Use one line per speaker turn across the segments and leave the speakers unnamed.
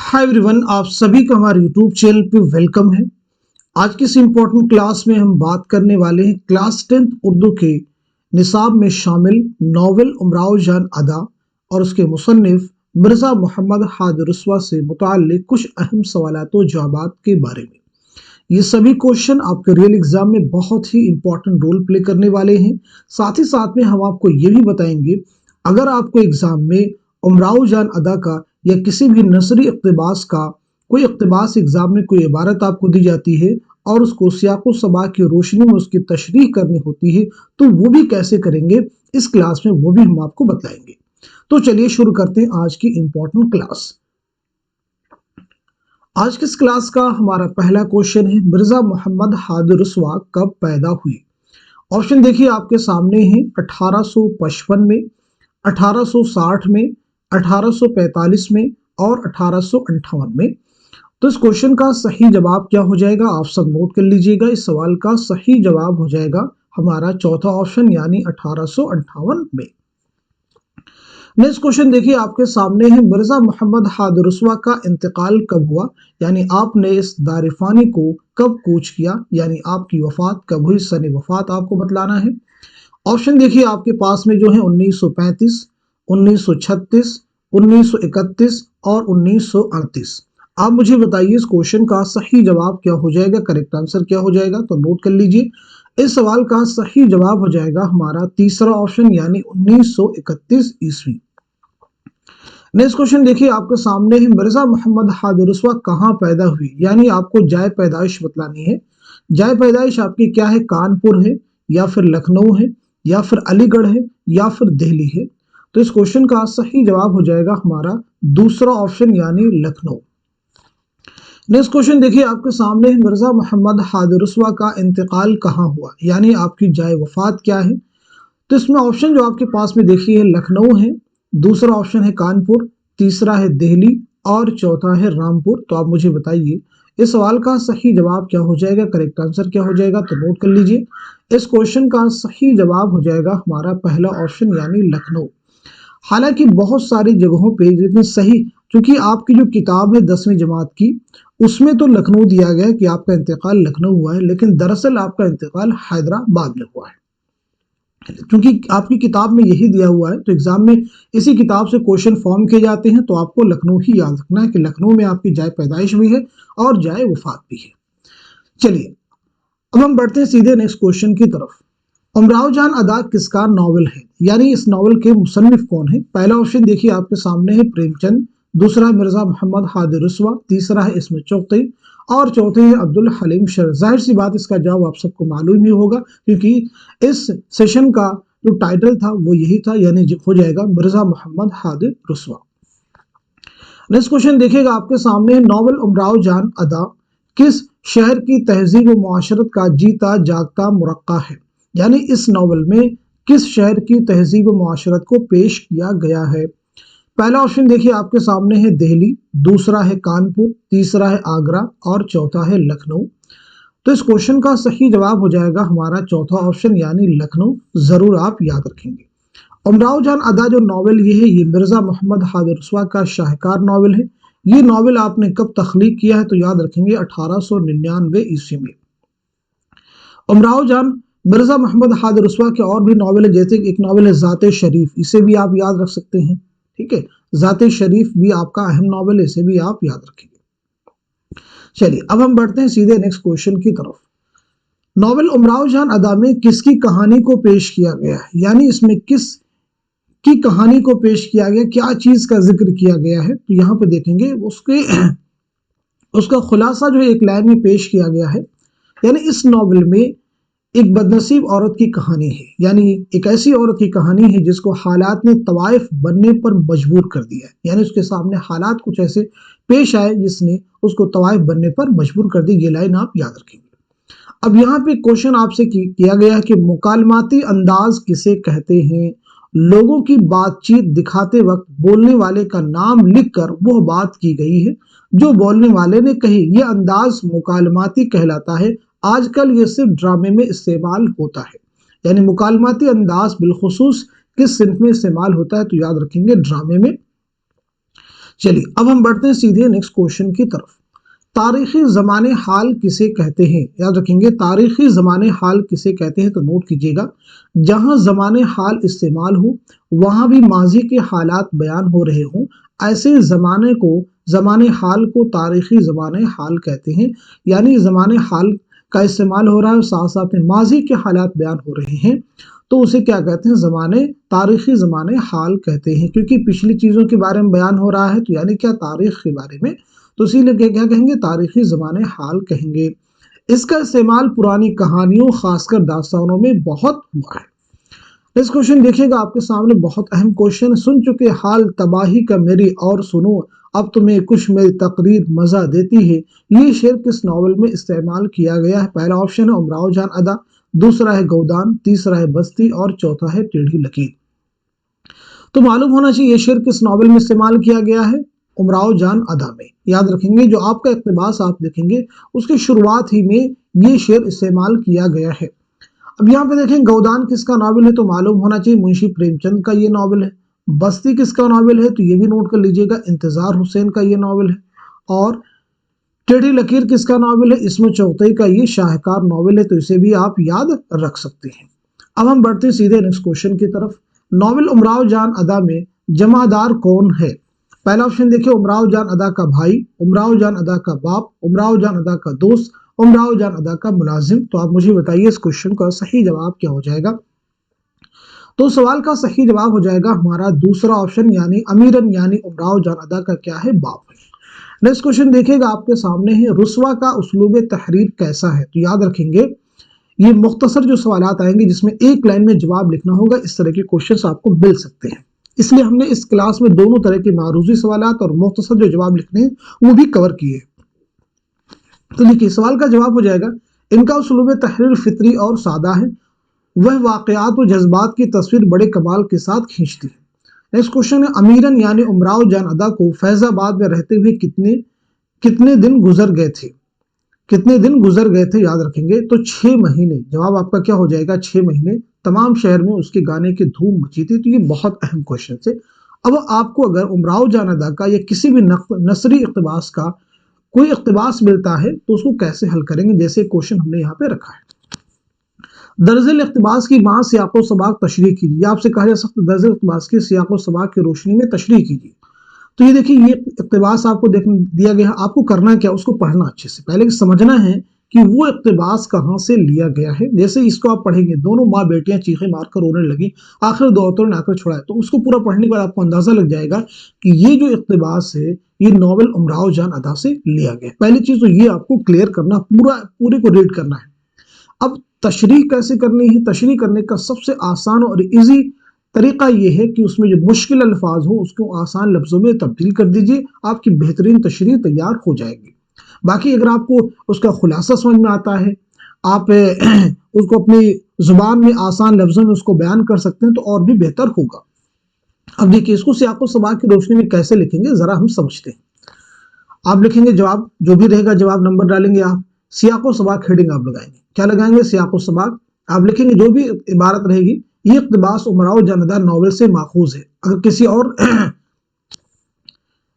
Hi everyone, आप सभी का हमारे यूट्यूब चैनल पे वेलकम है। आज की इस इम्पोर्टेंट क्लास में हम बात करने वाले हैं क्लास 10th उर्दू के निसाब में शामिल नॉवेल उमराव जान अदा और उसके मुसन्निफ मिर्ज़ा मोहम्मद हादी रुस्वा से मुताल्लिक कुछ अहम सवालात व जवाबात के बारे में। ये सभी क्वेश्चन आपके रियल एग्जाम में बहुत ही इंपॉर्टेंट रोल प्ले करने वाले हैं। साथ ही साथ में हम आपको ये भी बताएंगे, अगर आपको एग्जाम में उमराव जान अदा का या किसी भी नसरी इक़्तिबास का कोई इक़्तिबास एग्जाम में कोई इबारत आपको दी जाती है और उसको सियाक़ो सबाक़ की रोशनी में उसकी तशरीह करनी होती है, तो वो भी कैसे करेंगे इस क्लास में वो भी हम आपको बताएंगे। तो चलिए शुरू करते हैं आज की इंपॉर्टेंट क्लास। आज की इस क्लास का हमारा पहला क्वेश्चन है, मिर्ज़ा मोहम्मद हादी रुस्वा कब पैदा हुई? ऑप्शन देखिए आपके सामने है, 1855 में, 1860 में, 1845 में और 1858 में। तो इस क्वेश्चन का सही जवाब क्या हो जाएगा, आप सब नोट कर लीजिएगा। इस सवाल का सही जवाब हो जाएगा हमारा चौथा ऑप्शन यानी 1858 में। नेक्स्ट क्वेश्चन देखिए आपके सामने है, मिर्ज़ा मोहम्मद हादी रुस्वा का इंतकाल कब हुआ, यानी आपने इस दारिफानी को कब कूच किया, यानी आपकी वफात कब हुई, सने वफात आपको बतलाना है। ऑप्शन देखिए आपके पास में जो है 1935, 1936, 1931 और 1938। आप मुझे बताइए इस क्वेश्चन का सही जवाब क्या हो जाएगा, करेक्ट आंसर क्या हो जाएगा। तो नोट कर लीजिए, इस सवाल का सही जवाब हो जाएगा हमारा तीसरा ऑप्शन यानी 1931 ईस्वी। नेक्स्ट क्वेश्चन देखिए आपके सामने है, मिर्ज़ा मोहम्मद हादी रुस्वा कहाँ पैदा हुई, यानी आपको जाए पैदाइश बतलानी है। जाए पैदाइश आपकी क्या है, कानपुर है या फिर लखनऊ है या फिर अलीगढ़ है या फिर दिल्ली है। तो इस क्वेश्चन का सही जवाब हो जाएगा हमारा दूसरा ऑप्शन यानी लखनऊ। नेक्स्ट क्वेश्चन देखिए आपके सामने है, मिर्ज़ा मोहम्मद हादी रुस्वा का इंतकाल कहाँ हुआ, यानी आपकी जाए वफात क्या है। तो इसमें ऑप्शन जो आपके पास में देखिए लखनऊ है, दूसरा ऑप्शन है कानपुर, तीसरा है दिल्ली और चौथा है रामपुर। तो आप मुझे बताइए इस सवाल का सही जवाब क्या हो जाएगा, करेक्ट आंसर क्या हो जाएगा। तो नोट कर लीजिए, इस क्वेश्चन का सही जवाब हो जाएगा हमारा पहला ऑप्शन यानी लखनऊ। हालांकि बहुत सारी जगहों पे लेकिन सही, क्योंकि आपकी जो किताब है 10वीं जमात की उसमें तो लखनऊ दिया गया है कि आपका इंतकाल लखनऊ हुआ है, लेकिन दरअसल आपका इंतकाल हैदराबाद में हुआ है। क्योंकि आपकी किताब में यही दिया हुआ है तो एग्जाम में इसी किताब से क्वेश्चन फॉर्म किए जाते हैं, तो आपको लखनऊ ही याद रखना है कि लखनऊ में आपकी जाए पैदाइश भी है और जाए वफात भी है। चलिए अब हम बढ़ते हैं सीधे नेक्स्ट क्वेश्चन की तरफ। उमराव जान अदा किसका नॉवल है, यानी इस नॉवल के मुसन्निफ कौन है। पहला ऑप्शन देखिए आपके सामने है प्रेमचंद, दूसरा है मिर्ज़ा मोहम्मद हादी रुस्वा, तीसरा है इस्माइल चुगती और चौथे है अब्दुल हलीम शर्र। जाहिर सी बात इसका जवाब आप सबको मालूम ही होगा, क्योंकि इस सेशन का जो टाइटल था वो यही था, यानी हो जाएगा मिर्ज़ा मोहम्मद हादी रुस्वा। नेक्स्ट क्वेश्चन देखिएगा आपके सामने है, नॉवल उमराव जान अदा किस शहर की तहजीब व मुआशरत का जीता जागता मुरक्का है, यानी इस नॉवल में किस शहर की तहजीब व मुआशरत को पेश किया गया है। पहला ऑप्शन देखिए आपके सामने है दिल्ली, दूसरा है कानपुर, तीसरा है आगरा और चौथा है लखनऊ। तो इस क्वेश्चन का सही जवाब हो जाएगा हमारा चौथा ऑप्शन यानी लखनऊ। जरूर आप याद रखेंगे। उमराव जान अदा जो नॉवेल ये है, ये मिर्ज़ा मोहम्मद हादी रुस्वा का शाहकार नॉवेल है। ये नॉवेल आपने कब तख्लीक किया है, तो याद रखेंगे 1899 ईस्वी में। उमराव जान मिर्ज़ा मोहम्मद हादी रुस्वा के और भी नॉवेल है, जैसे एक नॉवेल है ज़ाते शरीफ, इसे भी आप याद रख सकते हैं। ठीक है, ज़ाते शरीफ भी आपका अहम नॉवेल है, इसे भी आप याद रखेंगे। चलिए अब हम बढ़ते हैं सीधे नेक्स्ट क्वेश्चन की तरफ। नॉवेल उमराव जान अदा में किसकी कहानी को पेश किया गया है, यानी इसमें किस की कहानी को पेश किया गया, क्या चीज का जिक्र किया गया है। तो यहाँ पे देखेंगे उसका खुलासा जो एक लाइन में पेश किया गया है, यानी इस नॉवेल में एक बदनसीब औरत की कहानी है, यानी एक ऐसी औरत की कहानी है जिसको हालात ने तवाइफ बनने पर मजबूर कर दिया है, यानी उसके सामने हालात कुछ ऐसे पेश आए जिसने उसको तवाइफ बनने पर मजबूर कर दी। ये लाइन आप याद रखेंगे। अब यहाँ पे क्वेश्चन आपसे किया गया है कि मुकालमाती अंदाज किसे कहते हैं। लोगों की बातचीत दिखाते वक्त बोलने वाले का नाम लिखकर वह बात की गई है जो बोलने वाले ने कही। यह अंदाज मुकालमाती कहलाता है। आजकल ये सिर्फ ड्रामे में इस्तेमाल होता है, यानी मुकालमाती अंदाज बिलखुसूस किस सिंफ में इस्तेमाल होता है, तो याद रखेंगे ड्रामे में। चलिए अब हम बढ़ते हैं सीधे नेक्स्ट क्वेश्चन की तरफ। तारीखी ज़माने हाल किसे कहते हैं? याद रखेंगे, तारीखी ज़माने हाल किसे कहते हैं, तो नोट कीजिएगा, जहां ज़माने हाल इस्तेमाल हो वहां भी माजी के हालात बयान हो रहे हों, ऐसे ज़माने हाल को तारीखी ज़माने हाल कहते हैं। यानी ज़माने हाल का इस्तेमाल हो रहा है, साथ साथ में माजी के हालात बयान हो रहे हैं, तो उसे क्या कहते हैं? तारीखी ज़माने हाल कहते हैं, क्योंकि पिछली चीज़ों के बारे में बयान हो रहा है, तो यानी क्या, तारीख के बारे में, तो इसीलिए क्या कहेंगे? तारीखी ज़माने हाल कहेंगे। इसका इस्तेमाल पुरानी कहानियों खासकर दास्तानों में बहुत हुआ है। इस क्वेश्चन देखिएगा, आपके सामने बहुत अहम क्वेश्चन। सुन चुके हाल तबाही का मेरी और सुनो, अब तुम्हें कुछ मेरी तकरीर मजा देती है, ये शेर किस नॉवल में इस्तेमाल किया गया है? पहला ऑप्शन है उमराव जान अदा, दूसरा है गोदान, तीसरा है बस्ती और चौथा है टेढ़ी लकीर। तो मालूम होना चाहिए ये शेर किस नॉवल में इस्तेमाल किया गया है? उमराव जान अदा में। याद रखेंगे, जो आपका इक़्तिबास आप देखेंगे उसकी शुरुआत ही में ये शेर इस्तेमाल किया गया है। अब यहाँ पे देखें, गोदान किसका नावल है, तो मालूम होना चाहिए मुंशी प्रेमचंद का ये नावल है। बस्ती किसका नावल है, तो ये भी नोट कर लीजिएगा, इंतजार हुसैन का ये नावल है। और टेढ़ी लकीर किसका नावल है, इसमें चौथई का ये शाहकार नावल है, तो इसे भी आप याद रख सकते हैं। अब हम बढ़ते हैं सीधे नेक्स्ट क्वेश्चन की तरफ। नावल उमराव जान अदा में जमादार कौन है? पहला ऑप्शन देखिए, उमराव जान अदा का भाई, उमराव जान अदा का बाप, उमराव जान अदा का दोस्त, उमराव जान अदा का मुलाजिम। तो आप मुझे बताइए इस क्वेश्चन का सही जवाब क्या हो जाएगा? तो सवाल का सही जवाब हो जाएगा हमारा दूसरा ऑप्शन, यानी अमीरन, यानी उमराव जान अदा का क्या है? बाप है। नेक्स्ट क्वेश्चन देखिएगा, आपके सामने है, रुस्वा का उसलूब तहरीर कैसा है? तो याद रखेंगे, ये मुख्तसर जो सवालात आएंगे जिसमें एक लाइन में जवाब लिखना होगा, इस तरह के क्वेश्चंस आपको मिल सकते हैं। इसलिए हमने इस क्लास में दोनों तरह के मारूजी सवालात और मुख्तसर जो जवाब लिखने हैं वो भी कवर किए। तो देखिए, सवाल का जवाब हो जाएगा, इनका उसलूब तहरीर फितरी और सादा है, वह वाक़यात और जज्बात की तस्वीर बड़े कमाल के साथ खींचती है। नेक्स्ट क्वेश्चन है, अमीरन यानी उमराव जान अदा को फैजाबाद में रहते हुए कितने दिन गुजर गए थे? कितने दिन गुजर गए थे? याद रखेंगे, तो 6 महीने। जवाब आपका क्या हो जाएगा? 6 महीने। तमाम शहर में उसके गाने की धूम मची थी। तो ये बहुत अहम क्वेश्चन है। अब आपको अगर उमराव जान अदा का या किसी भी नसरी इक़्तिबास का कोई इक़्तिबास मिलता है तो उसको कैसे हल करेंगे, जैसे क्वेश्चन हमने यहाँ पे रखा है, दर्जल इक़्तिबास की माँ सियाक़ो सबाक तशरीह कीजिए। आपसे कहा जा सकता है दर्जल इक़्तिबास की सियाक़ो सबाक की रोशनी में तशरीह कीजिए। तो ये देखिए, ये इक़्तिबास आपको दिया गया है, आपको करना क्या, उसको पढ़ना अच्छे से, पहले समझना है कि वो इक़्तिबास कहाँ से लिया गया है। जैसे इसको आप पढ़ेंगे, दोनों माँ बेटियां चीखें मारकर रोने लगी, आखिर दो औरतों ने आकर छुड़ाया, तो उसको पूरा पढ़ने के बाद आपको अंदाजा लग जाएगा कि ये जो इक़्तिबास है ये नॉवल उमराव जान अदा से लिया गया। पहली चीज तो ये आपको क्लियर करना, पूरे को रीड करना है। अब तशरीह कैसे करनी है? तशरीह करने का सबसे आसान और इजी तरीका यह है कि उसमें जो मुश्किल अल्फाज हो उसको आसान लफ्जों में तब्दील कर दीजिए, आपकी बेहतरीन तशरीह तैयार हो जाएगी। बाकी अगर आपको उसका खुलासा समझ में आता है, आप उसको अपनी जुबान में आसान लफ्जों में उसको बयान कर सकते हैं, तो और भी बेहतर होगा। अब देखिए, इसको सियाक़ो सबाक की रोशनी में कैसे लिखेंगे जरा हम समझते हैं। आप लिखेंगे जवाब, जो भी रहेगा जवाब नंबर डालेंगे, आप सियाक़ो सबाक हेडिंग आप लगाएंगे। क्या लगाएंगे? सियाक़ो सबाक। आप लिखेंगे जो भी इबारत रहेगी, ये इक़्तिबास उमराव जान अदा नॉवल से माखूज है। अगर किसी और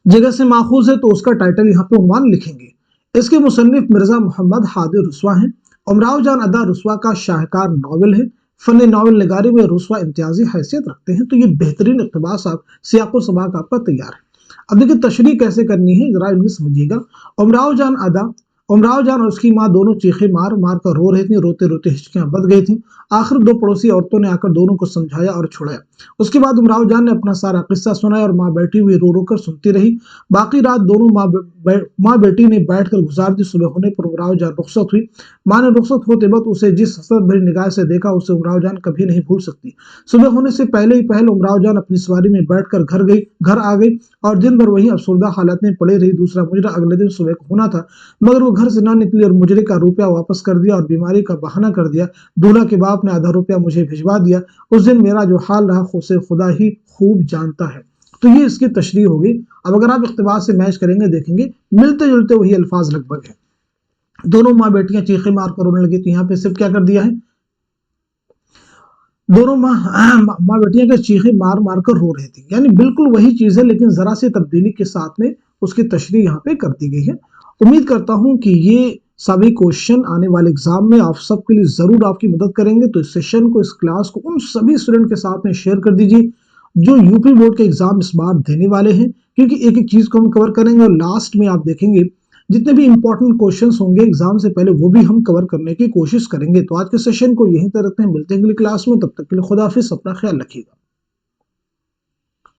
जगह से माखूज है तो उसका टाइटल यहाँ पे उन्वान लिखेंगे। इसके मुसन्निफ मिर्जा मोहम्मद हादिर रुस्वा हैं। उमराव जान अदा रुस्वा का शाहकार नावल है। फन नावल निगारी में रुस्वा इम्तियाजी हैसियत रखते हैं। तो ये बेहतरीन इक़्तिबास आप सियाक़ो सबाक आपका तैयार है। अब देखिए, तशरीह कैसे करनी है जरा इन्हें समझिएगा। उमराव जान और उसकी माँ दोनों चीखे मार कर रो रही थी। रोते रोते हिचकियां बंध गई थी। आखिर दो पड़ोसी औरतों ने आकर दोनों को समझाया और छुड़ाया। उसके बाद उमराव जान ने अपना सारा किस्सा सुनाया और माँ बैठी हुई रो रो कर सुनती रही। बाकी रात दोनों माँ बेटी ने बैठकर गुजार दी। सुबह होने पर उमराव जान रुखसत हुई। माँ ने रुखसत होते वक्त उसे जिस हसरत भरी निगाह से देखा उसे उमराव जान कभी नहीं भूल सकती। सुबह होने से पहले ही उमराव जान अपनी सवारी में बैठकर घर आ गई और दिन भर वही अफसरदा हालत में पड़े रही। दूसरा मुजरा अगले दिन सुबह को होना था, मगर वो घर से ना निकली और मुजरे का रुपया वापस कर दिया और बीमारी का बहाना कर दिया। दूल्हा के बाप ने आधा रुपया मुझे भिजवा दिया। उस दिन मेरा जो हाल रहा उसे खुदा ही खूब जानता है। तो ये इसकी तशरीह होगी। अब अगर आप इक़्तिबास से मैच करेंगे, देखेंगे मिलते जुलते वही अल्फाज लगभग है। दोनों माँ बेटियां चीखें मार कर रोने लगी। तो यहाँ पे सिर्फ क्या कर दिया है, दोनों माँ बेटियां के चीखे मार मार कर रो रही थी। यानी बिल्कुल वही चीज है, लेकिन जरा सी तब्दीली के साथ में उसकी तशरीह यहाँ पे कर दी गई है। उम्मीद करता हूँ कि ये सभी क्वेश्चन आने वाले एग्जाम में आप सबके लिए जरूर आपकी मदद करेंगे। तो इस सेशन को, इस क्लास को उन सभी स्टूडेंट के साथ में शेयर कर दीजिए जो यूपी बोर्ड के एग्जाम इस बार देने वाले हैं, क्योंकि एक एक चीज को हम कवर करेंगे और लास्ट में आप देखेंगे जितने भी इंपॉर्टेंट क्वेश्चंस होंगे एग्जाम से पहले वो भी हम कवर करने की कोशिश करेंगे। तो आज के सेशन को यहीं तक रखते हैं, मिलते हैं अगली क्लास में, तब तक के लिए खुदा हाफिज, अपना ख्याल रखिएगा।